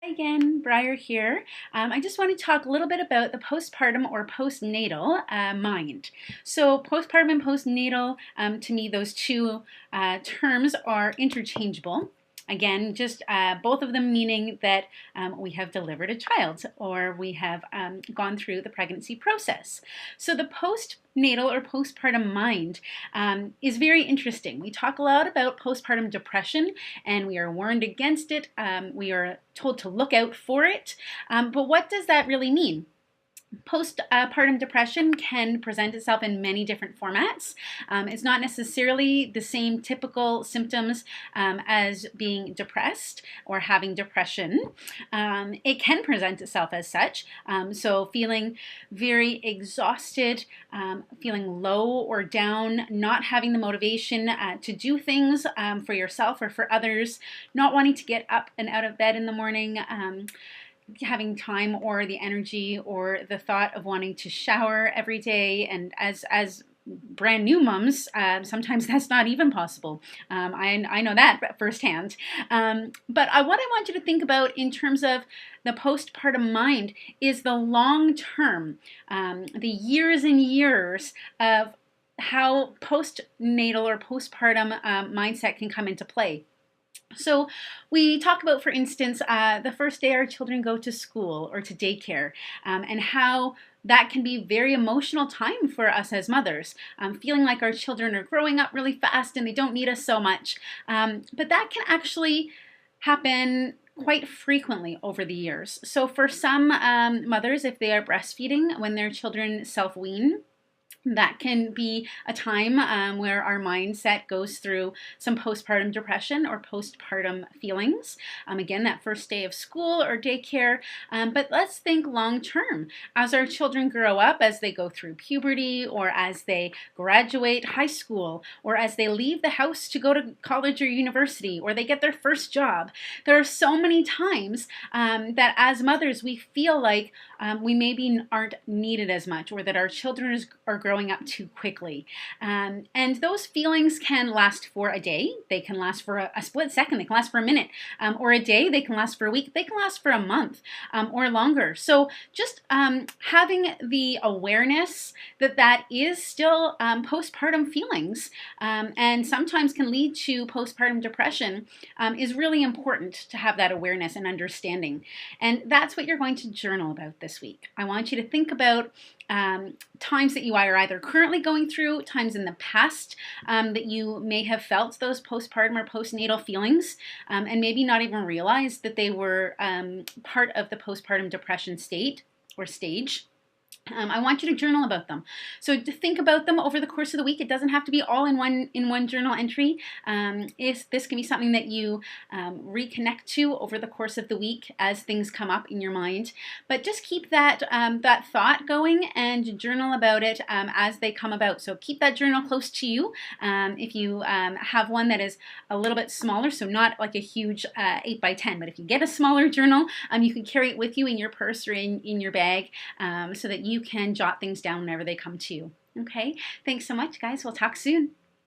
Again, Briar here. I just want to talk a little bit about the postpartum or postnatal mind. So postpartum and postnatal, to me, those two terms are interchangeable. Again, just both of them meaning that we have delivered a child or we have gone through the pregnancy process. So the postnatal or postpartum mind is very interesting. We talk a lot about postpartum depression and we are warned against it. We are told to look out for it. But what does that really mean? Postpartum depression can present itself in many different formats. It's not necessarily the same typical symptoms as being depressed or having depression. It can present itself as such. So feeling very exhausted, feeling low or down, not having the motivation to do things for yourself or for others, not wanting to get up and out of bed in the morning, having time or the energy or the thought of wanting to shower every day. And as brand new moms, sometimes that's not even possible. I know that firsthand. But what I want you to think about in terms of the postpartum mind is the long term, the years and years of how postnatal or postpartum mindset can come into play. So we talk about, for instance, the first day our children go to school or to daycare, and how that can be very emotional time for us as mothers, feeling like our children are growing up really fast and they don't need us so much. But that can actually happen quite frequently over the years. So for some mothers, if they are breastfeeding when their children self-wean, that can be a time where our mindset goes through some postpartum depression or postpartum feelings. Again, that first day of school or daycare. But let's think long term. As our children grow up, as they go through puberty, or as they graduate high school, or as they leave the house to go to college or university, or they get their first job, there are so many times that as mothers we feel like we maybe aren't needed as much, or that our children are growing up too quickly. And those feelings can last for a day, they can last for a split second, they can last for a minute, or a day, they can last for a week, they can last for a month or longer. So just having the awareness that that is still postpartum feelings and sometimes can lead to postpartum depression is really important to have that awareness and understanding. And that's what you're going to journal about this week. I want you to think about times that you are either currently going through, times in the past that you may have felt those postpartum or postnatal feelings, and maybe not even realize that they were part of the postpartum depression state or stage. I want you to journal about them. So to think about them over the course of the week. It doesn't have to be all in one journal entry. This can be something that you reconnect to over the course of the week as things come up in your mind. But just keep that that thought going and journal about it as they come about. So keep that journal close to you. If you have one that is a little bit smaller, so not like a huge 8 by 10, but if you get a smaller journal, you can carry it with you in your purse or in your bag so that you can jot things down whenever they come to you. Okay, thanks so much, guys. We'll talk soon.